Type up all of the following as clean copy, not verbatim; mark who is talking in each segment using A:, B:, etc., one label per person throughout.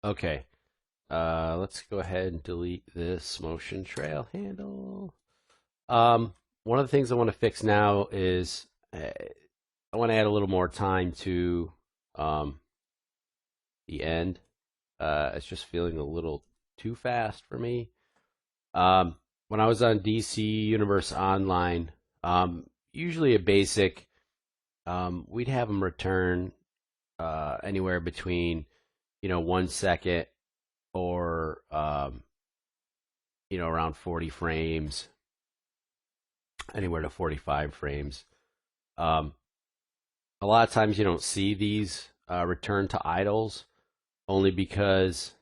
A: Okay, let's go ahead and delete this motion trail handle. One of the things I want to fix now is I want to add a little more time to um, the end. It's just feeling a little too fast for me. When I was on DC Universe Online, usually a basic, we'd have them return anywhere between 1 second or around 40 frames, anywhere to 45 frames. Um, a lot of times you don't see these return to idles only because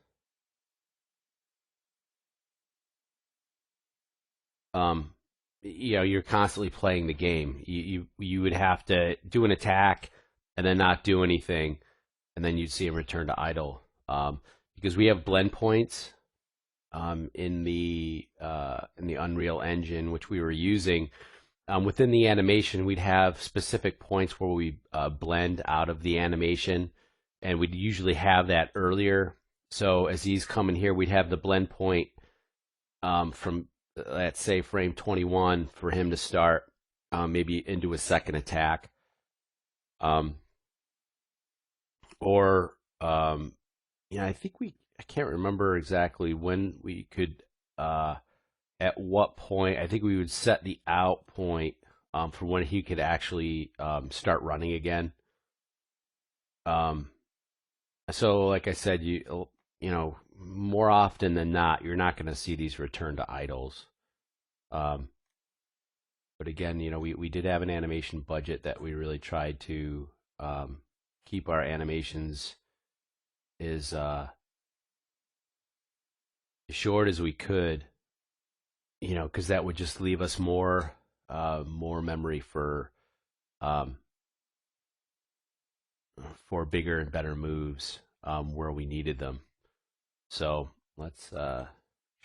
A: um, you're constantly playing the game. You would have to do an attack and then not do anything, and then you'd see them return to idle. Because we have blend points in the Unreal Engine, which we were using. Within the animation, we'd have specific points where we blend out of the animation, and we'd usually have that earlier. So as these come in here, we'd have the blend point from, let's say, frame 21 for him to start, maybe into a second attack. Um, or, I think I can't remember exactly when we could, at what point. I think we would set the out point for when he could actually start running again. Um, so, like I said, more often than not, you're not going to see these return to idles. Um, but again, we did have an animation budget that we really tried to keep our animations as short as we could, because that would just leave us more memory um, for bigger and better moves where we needed them. So let's shall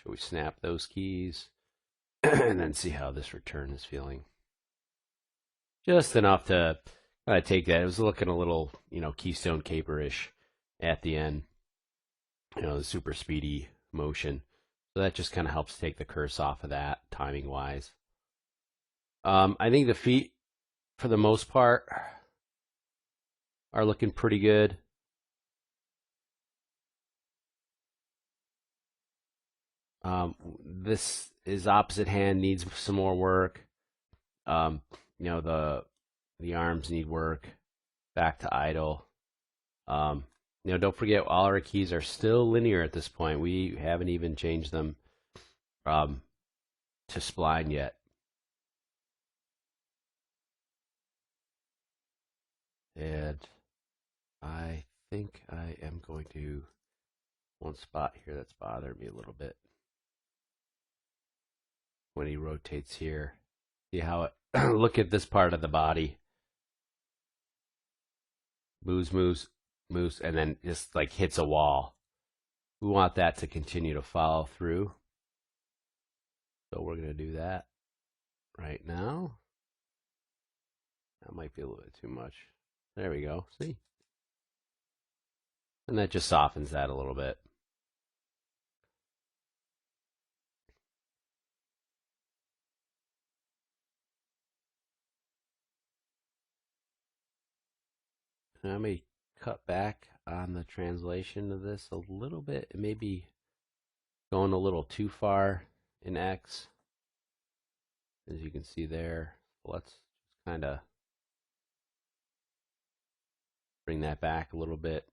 A: we snap those keys and then see how this return is feeling. Just enough to take that. It was looking a little, Keystone Caper-ish at the end. The super speedy motion. So that just kind of helps take the curse off of that timing wise. I think the feet, for the most part, are looking pretty good. This is opposite hand needs some more work. Um, the arms need work. Back to idle. Don't forget all our keys are still linear at this point. We haven't even changed them to spline yet. And I think I am going to one spot here that's bothering me a little bit. When he rotates here, see how it look at this part of the body. Moves, and then just like hits a wall. We want that to continue to follow through. So we're going to do that right now. That might be a little bit too much. There we go. See? And that just softens that a little bit. And I may cut back on the translation of this a little bit. It may be going a little too far in X, as you can see there. Let's kind of bring that back a little bit.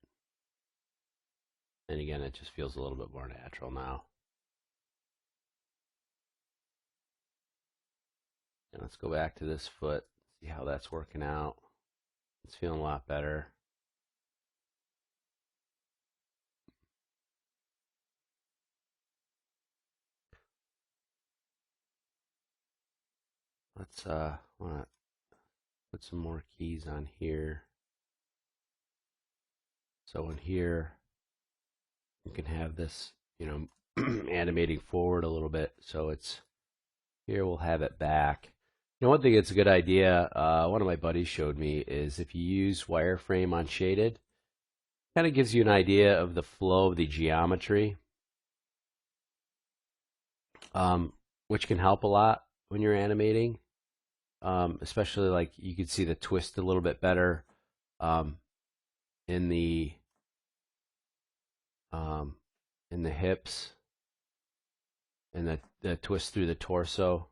A: And again, it just feels a little bit more natural now. And let's go back to this foot, see how that's working out. It's feeling a lot better. Let's want to put some more keys on here. So in here, you can have this, animating forward a little bit. So it's here, we'll have it back. One thing that's a good idea, one of my buddies showed me, is if you use wireframe on shaded, kind of gives you an idea of the flow of the geometry, which can help a lot when you're animating. Especially like you can see the twist a little bit better um, in the um, in the hips and the twist through the torso.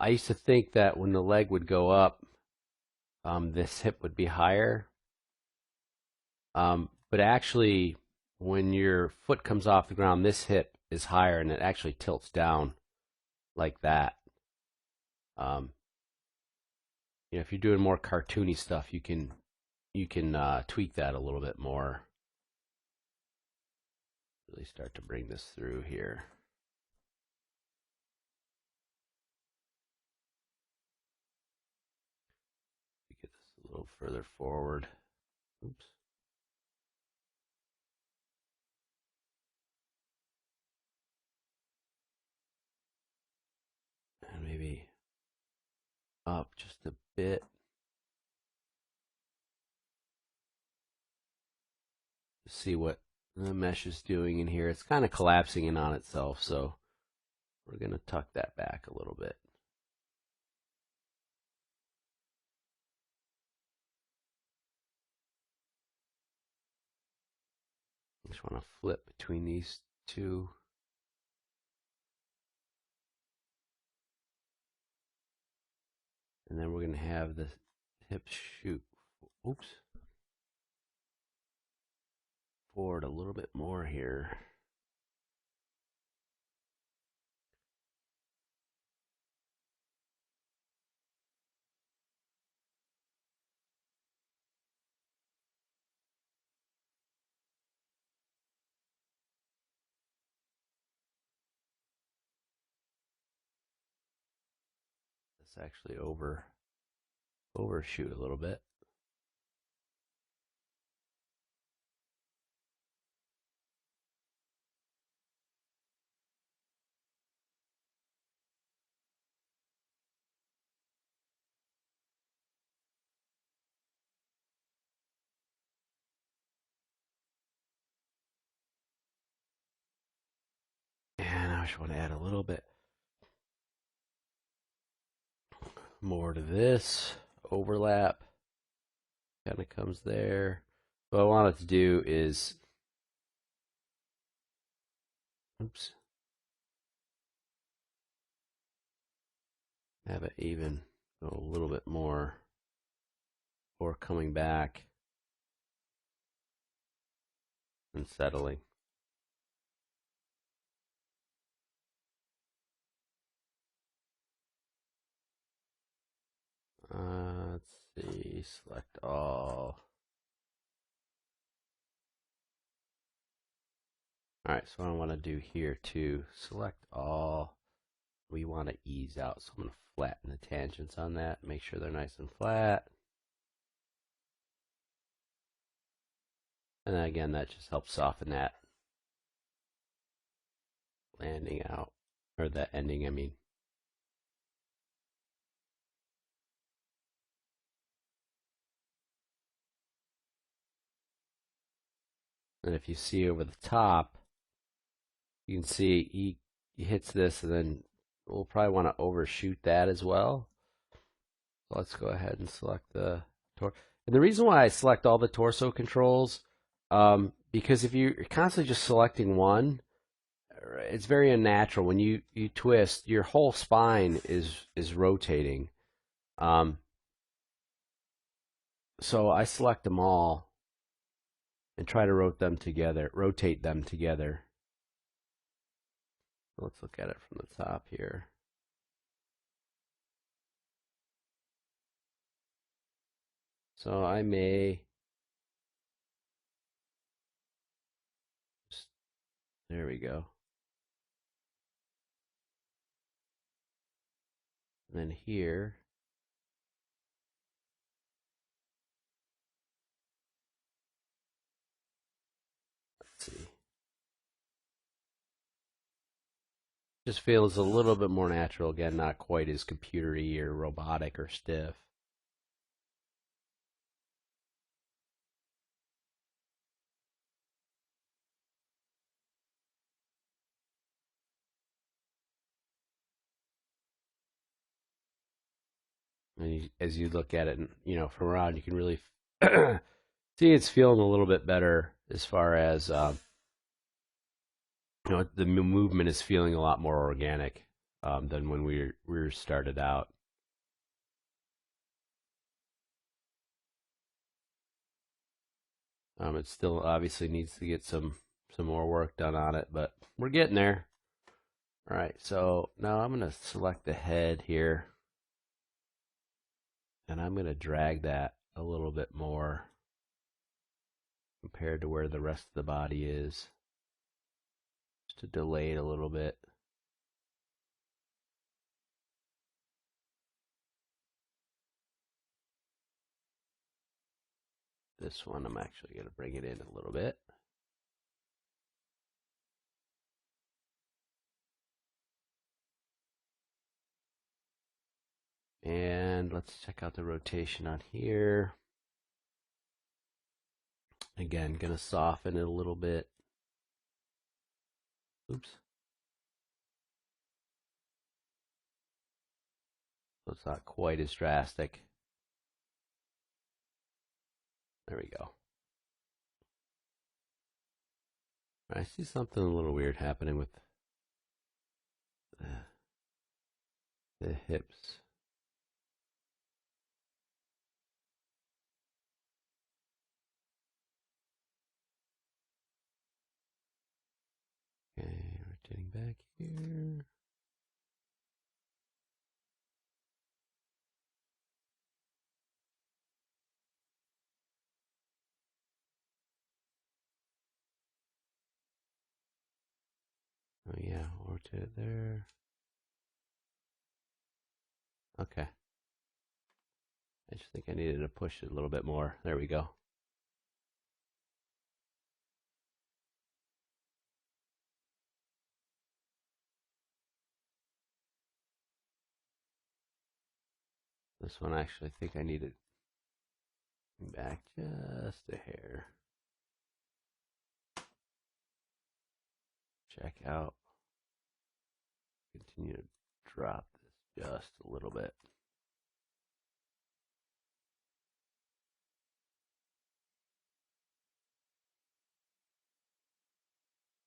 A: I used to think that when the leg would go up, this hip would be higher. But actually, when your foot comes off the ground, this hip is higher and it actually tilts down like that. Um, if you're doing more cartoony stuff, you can tweak that a little bit more. Really start to bring this through here. Get this a little further forward. Oops. And maybe up just a bit. To see what the mesh is doing in here. It's kind of collapsing in on itself, so we're going to tuck that back a little bit. Just want to flip between these two. And then we're going to have the hip shoot. Oops. Forward a little bit more here. Let's actually overshoot a little bit. And I just want to add a little bit more to this overlap. Kind of comes there. What I wanted to do is, oops, have it even go a little bit more or coming back and settling. Let's see, select all. All right, so what I want to do here too, select all. We want to ease out, so I'm going to flatten the tangents on that, make sure they're nice and flat. And then again, that just helps soften that landing out, or that ending, I mean. And if you see over the top, you can see he hits this, and then we'll probably want to overshoot that as well. So let's go ahead and select the torso. And the reason why I select all the torso controls, because if you're constantly just selecting one, it's very unnatural. When you twist, your whole spine is rotating. So I select them all and try to rotate them together. Let's look at it from the top here. So I may there we go. And then here, let's see. Just feels a little bit more natural. Again, not quite as computery or robotic or stiff. And as you look at it, from around, you can really see it's feeling a little bit better as far as the movement is feeling a lot more organic than when we started out. It still obviously needs to get some more work done on it, but we're getting there. All right, so now I'm going to select the head here, and I'm going to drag that a little bit more compared to where the rest of the body is, just to delay it a little bit. This one, I'm actually going to bring it in a little bit. And let's check out the rotation on here. Again, going to soften it a little bit. Oops. So it's not quite as drastic. There we go. I see something a little weird happening with the hips. Okay, rotating back here. Oh yeah, rotate it there. Okay. I just think I needed to push it a little bit more. There we go. This one actually I think I needed back just a hair. Check out. Continue to drop this just a little bit.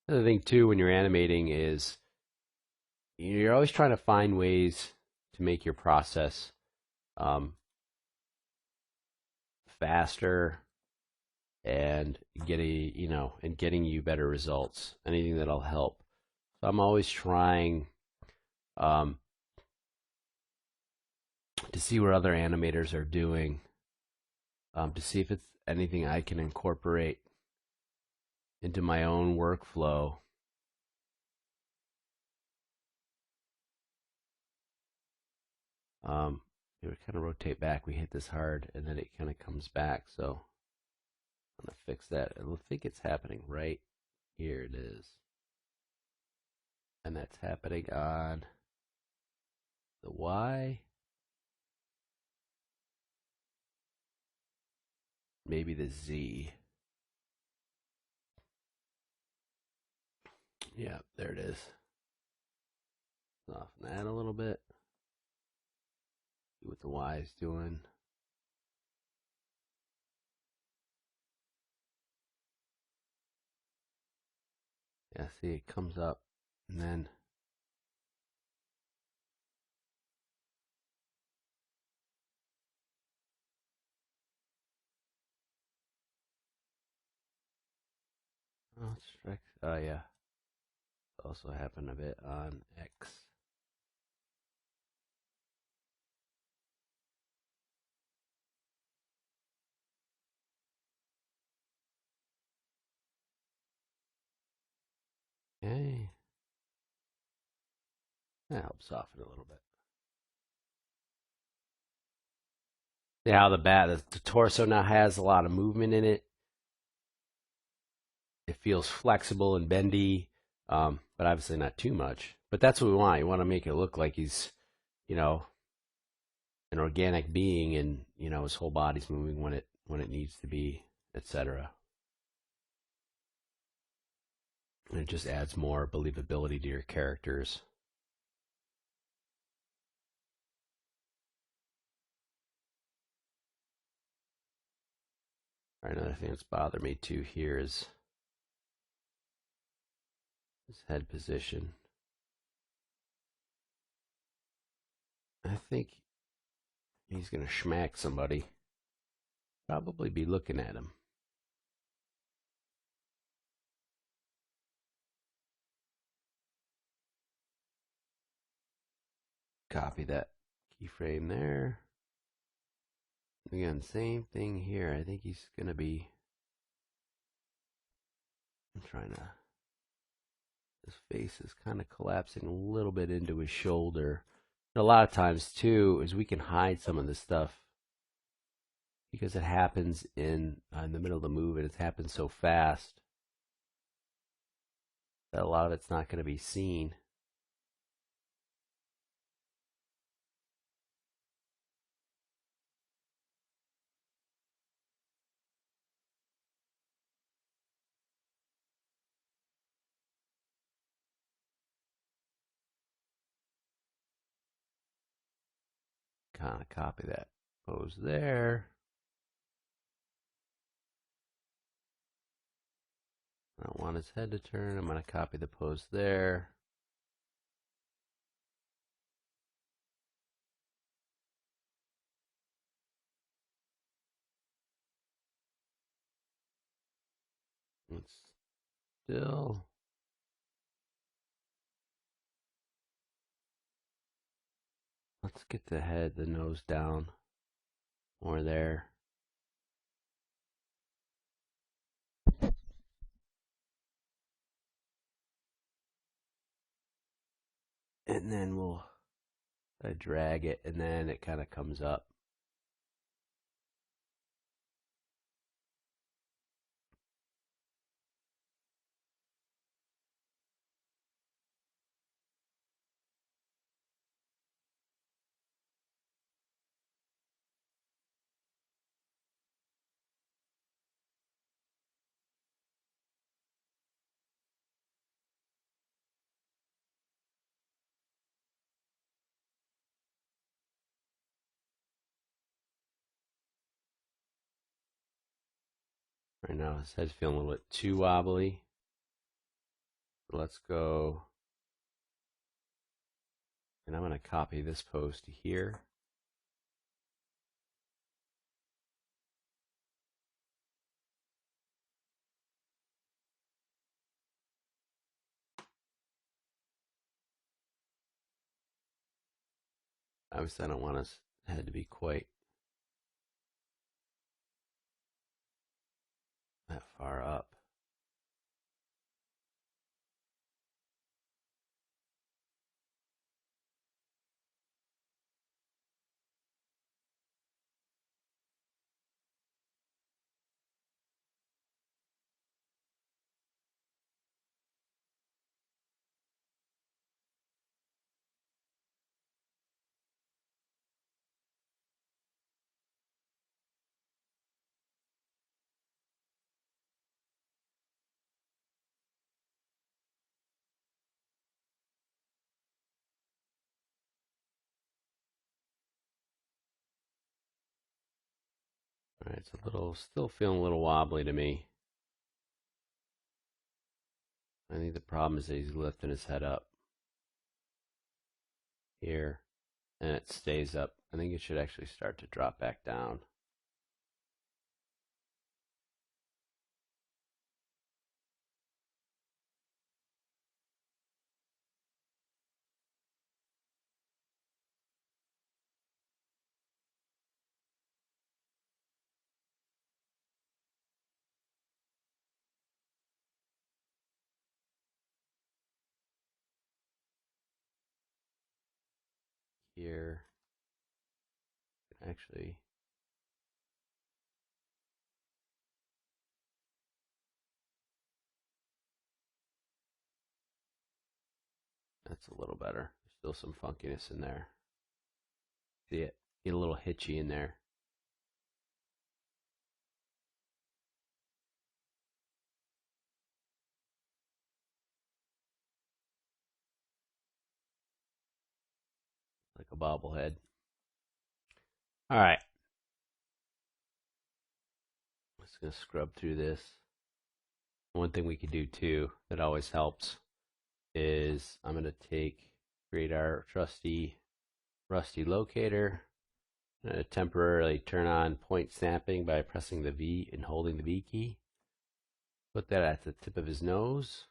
A: The other thing too when you're animating is you're always trying to find ways to make your process faster and getting you better results. Anything that'll help. So I'm always trying to see what other animators are doing, to see if it's anything I can incorporate into my own workflow. It would kind of rotate back. We hit this hard, and then it kind of comes back. So I'm gonna fix that. I think it's happening right here. It is, and that's happening on the Y. Maybe the Z. Yeah, there it is. Soften that a little bit. See what the Y is doing. Yeah, see it comes up and then oh yeah. Also happened a bit on X. Okay. That helps soften it a little bit. See how the torso now has a lot of movement in it. It feels flexible and bendy, but obviously not too much. But that's what we want. You want to make it look like he's, you know, an organic being, and his whole body's moving when it needs to be, etc. And it just adds more believability to your characters. Another thing that's bothered me too here is his head position. I think he's gonna schmack somebody. Probably be looking at him. Copy that keyframe there. Again, same thing here. I think he's gonna be. I'm trying to. His face is kind of collapsing a little bit into his shoulder. And a lot of times too is we can hide some of this stuff because it happens in the middle of the move, and it happens so fast that a lot of it's not going to be seen. Kind of copy that pose there. I don't want his head to turn. I'm going to copy the pose there. It's still. Let's get the head, the nose down more there. And then we'll drag it, and then it kind of comes up. Right now his head's feeling a little bit too wobbly. Let's go. And I'm going to copy this pose to here. Obviously, I don't want his head to be quite that far up. All right, it's still feeling a little wobbly to me. I think the problem is that he's lifting his head up here, and it stays up. I think it should actually start to drop back down. Here, actually, That's a little better. There's still some funkiness in there. See it? Get a little hitchy in there. Like a bobblehead. All right. Just going to scrub through this. One thing we could do too that always helps is I'm going to create our trusty rusty locator. I'm going to temporarily turn on point snapping by pressing the V and holding the V key. Put that at the tip of his nose.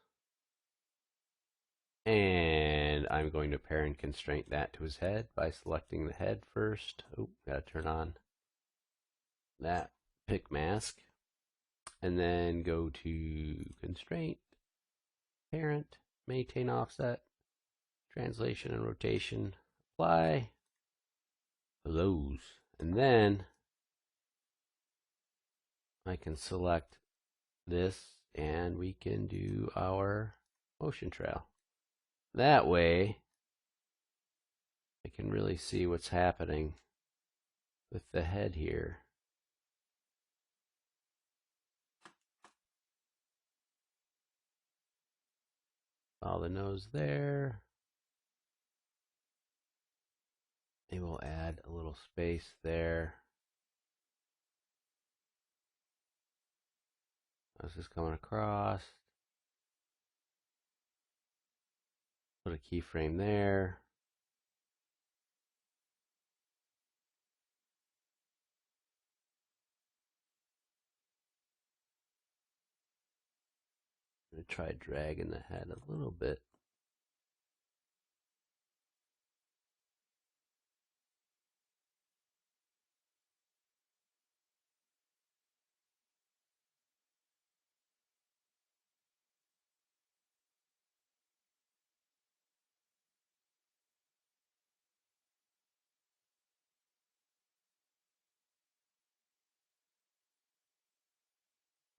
A: And I'm going to parent constraint that to his head by selecting the head first. Oh, gotta turn on that pick mask. And then go to constraint, parent, maintain offset, translation and rotation, apply those. And then I can select this and we can do our motion trail. That way I can really see what's happening with the head here. Follow the nose there. Maybe we'll add a little space there. This is coming across. Put a keyframe there. I'm going to try dragging the head a little bit.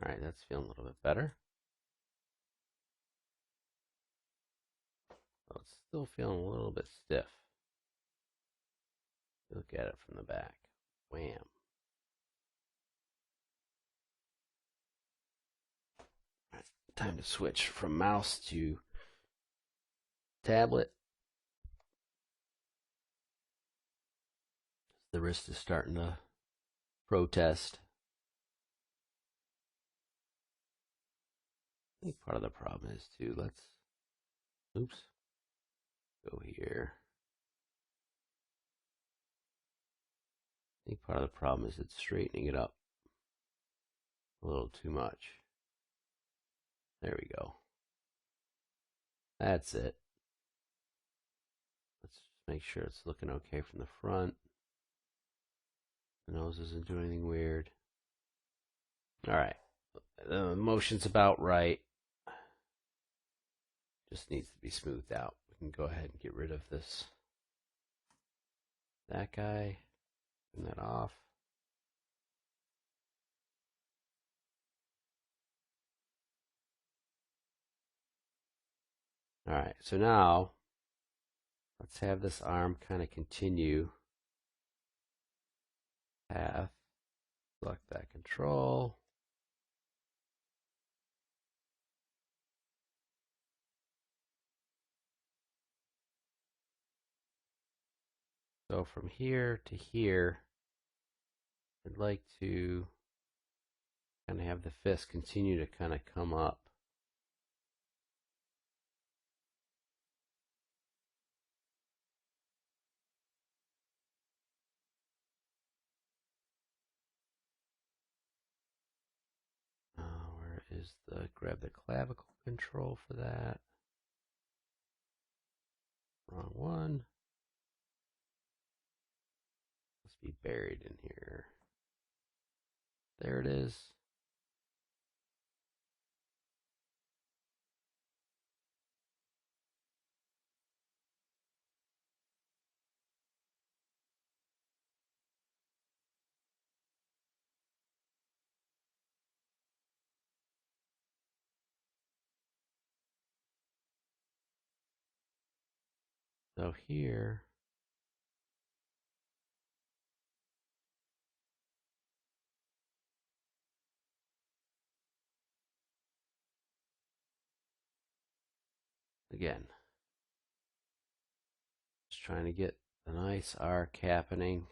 A: All right, that's feeling a little bit better. Oh, it's still feeling a little bit stiff. Look at it from the back. Wham. Right, time to switch from mouse to tablet. The wrist is starting to protest. I think part of the problem is too, oops, go here. I think part of the problem is it's straightening it up a little too much. There we go. That's it. Let's just make sure it's looking okay from the front. The nose isn't doing anything weird. All right. The motion's about right. Just needs to be smoothed out. We can go ahead and get rid of this. That guy. Turn that off. All right. So now let's have this arm kind of continue path. Select that control. So from here to here, I'd like to kind of have the fist continue to kind of come up. Where is grab the clavicle control for that? Wrong one. Must be buried in here. There it is. So here, again, just trying to get a nice arc happening.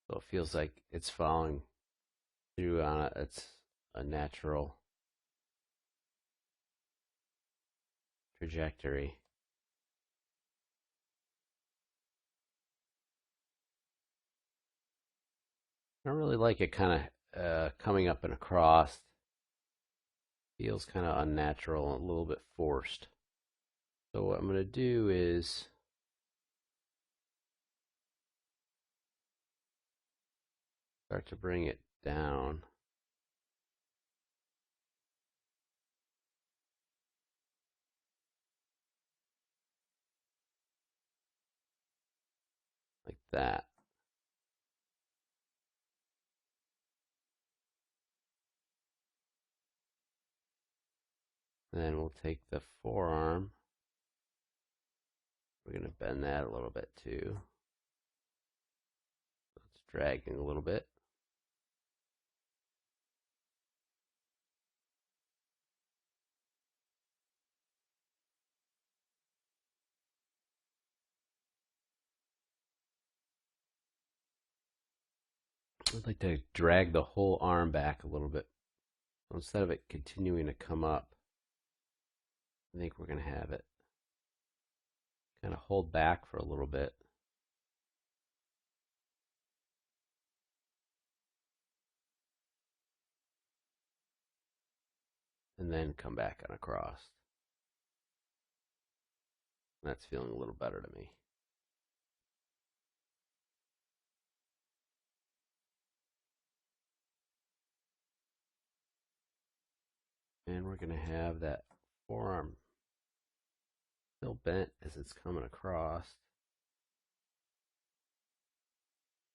A: So it feels like it's following through on it. It's a natural trajectory. I don't really like it kind of coming up and across. Feels kind of unnatural and a little bit forced. So what I'm going to do is start to bring it down. Like that. And then we'll take the forearm. We're going to bend that a little bit too. So it's dragging a little bit. I'd like to drag the whole arm back a little bit. So instead of it continuing to come up, I think we're going to have it kind of hold back for a little bit. And then come back on across. That's feeling a little better to me. And we're going to have that forearm still bent as it's coming across.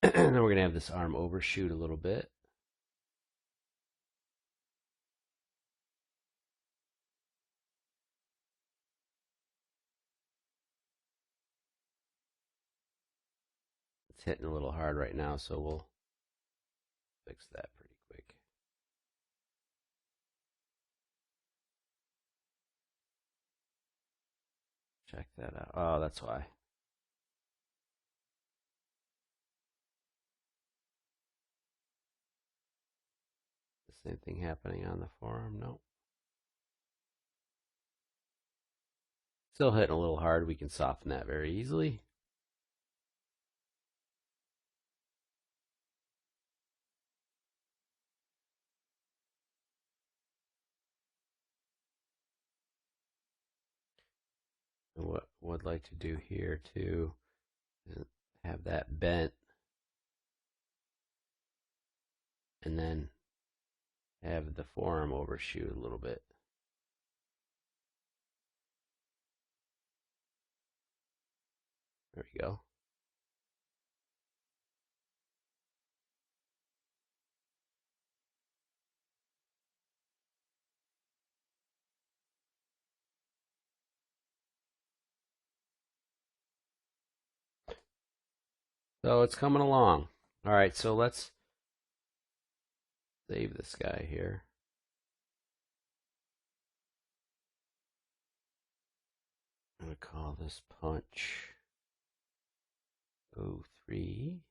A: And then we're going to have this arm overshoot a little bit. It's hitting a little hard right now, so we'll fix that pretty quick. Check that out. Oh, that's why. The same thing happening on the forearm? Nope. Still hitting a little hard. We can soften that very easily. And what I'd like to do here too is have that bent and then have the forearm overshoot a little bit. There we go. So it's coming along. All right, so let's save this guy here. I'm going to call this punch 03.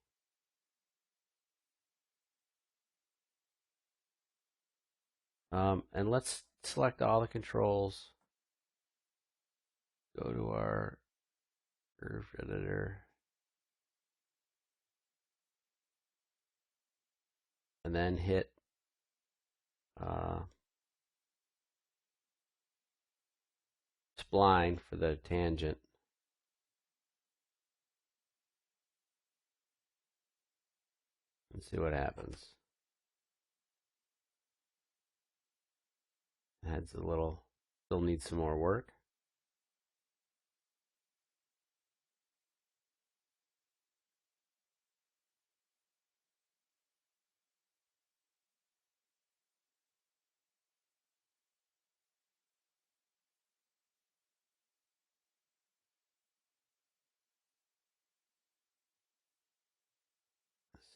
A: And let's select all the controls. Go to our curve editor. And then hit spline for the tangent. And see what happens. Adds a little, still needs some more work.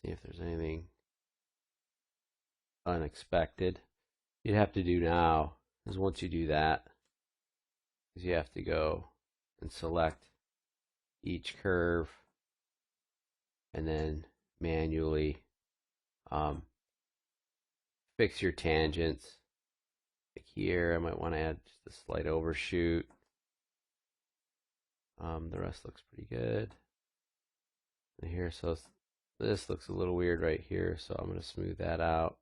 A: See if there's anything unexpected. You'd have to do now is once you do that, is you have to go and select each curve and then manually fix your tangents. Like here, I might want to add just a slight overshoot. The rest looks pretty good. And here, so this looks a little weird right here, so I'm going to smooth that out.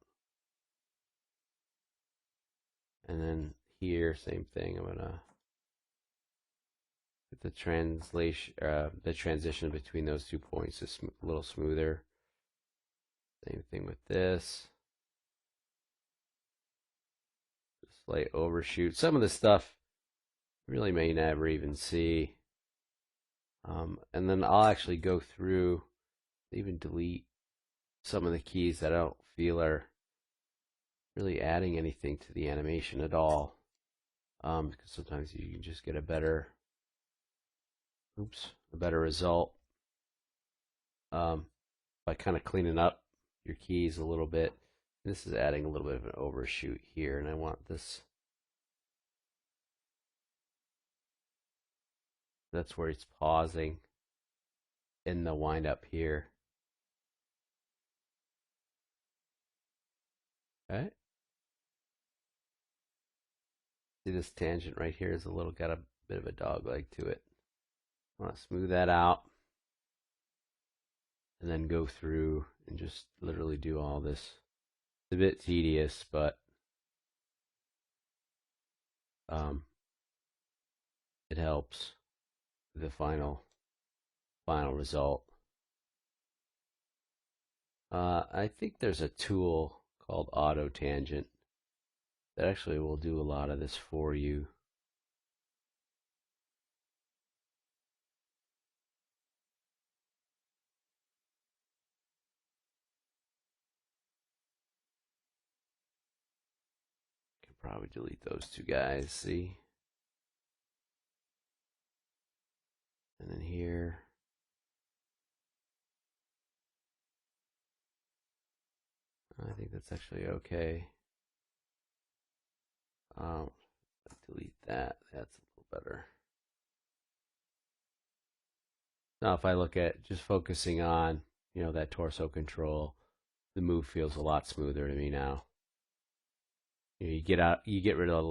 A: And then here, same thing. I'm going to get the transition between those 2 points is a little smoother. Same thing with this. Slight overshoot. Some of the stuff really may never even see. And then I'll actually go through, even delete some of the keys that I don't feel are really adding anything to the animation at all. Because sometimes you can just get a better result by kind of cleaning up your keys a little bit. This is adding a little bit of an overshoot here, and I want this. That's where it's pausing in the wind up here. Okay. See this tangent right here is got a bit of a dog leg to it. I want to smooth that out and then go through and just literally do all this. It's a bit tedious, but it helps the final result. I think there's a tool called Auto Tangent that actually will do a lot of this for you. Can probably delete those two guys, see? And then here. I think that's actually okay. Delete that. That's a little better. Now, if I look at just focusing on, that torso control, the move feels a lot smoother to me now. You get rid of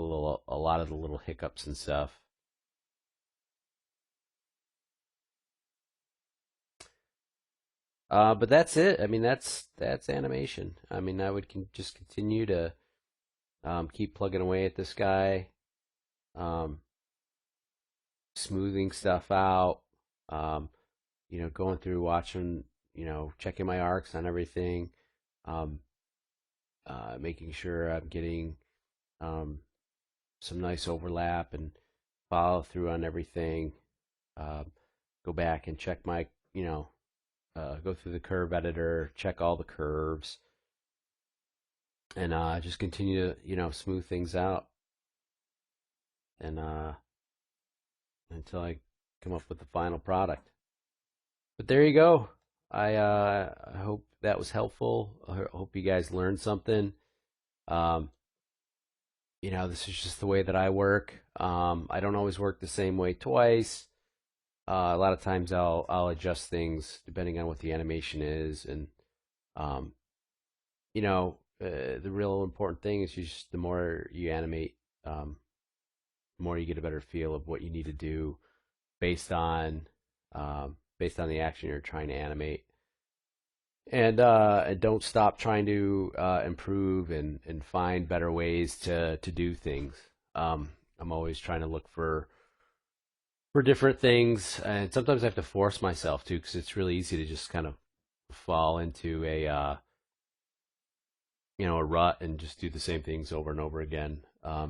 A: a lot of the little hiccups and stuff. But that's it. I mean, that's animation. I mean, I would just continue to keep plugging away at this guy, smoothing stuff out. Going through, watching, checking my arcs on everything, making sure I'm getting some nice overlap and follow through on everything. Go back and check my, go through the curve editor, check all the curves, and just continue to, smooth things out, and until I come up with the final product. But there you go. I hope that was helpful. I hope you guys learned something. This is just the way that I work. I don't always work the same way twice. A lot of times I'll adjust things depending on what the animation is, and the real important thing is the more you animate, the more you get a better feel of what you need to do based on the action you're trying to animate. And don't stop trying to improve and find better ways to do things. I'm always trying to look for different things, and sometimes I have to force myself to, because it's really easy to just kind of fall into a rut and just do the same things over and over again. But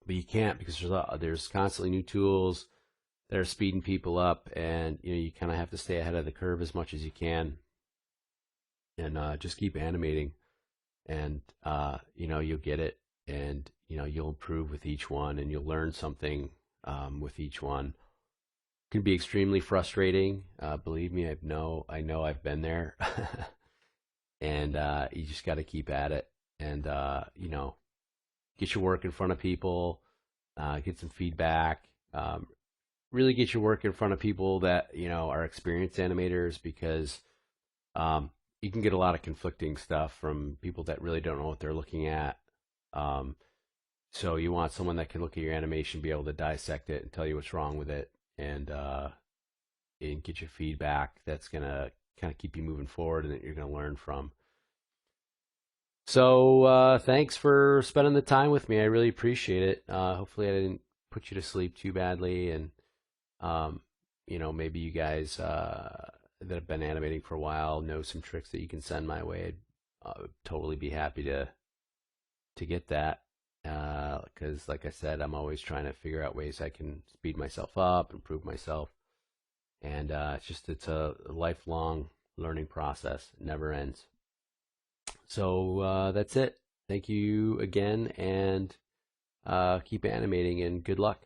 A: you can't, because there's constantly new tools that are speeding people up, and you kind of have to stay ahead of the curve as much as you can, and just keep animating, and you'll get it, and you'll improve with each one, and you'll learn something with each one. Can be extremely frustrating. Believe me, I know I've been there. And you just got to keep at it, and get your work in front of people, get some feedback, really get your work in front of people that are experienced animators, because you can get a lot of conflicting stuff from people that really don't know what they're looking at. Um, so you want someone that can look at your animation, be able to dissect it, and tell you what's wrong with it, and get your feedback that's gonna kind of keep you moving forward and that you're gonna learn from. So thanks for spending the time with me. I really appreciate it. Hopefully, I didn't put you to sleep too badly, and um, maybe you guys that have been animating for a while know some tricks that you can send my way. I'd totally be happy to get that, because, like I said, I'm always trying to figure out ways I can speed myself up, improve myself, and it's a lifelong learning process. It never ends. So that's it. Thank you again, and keep animating, and good luck.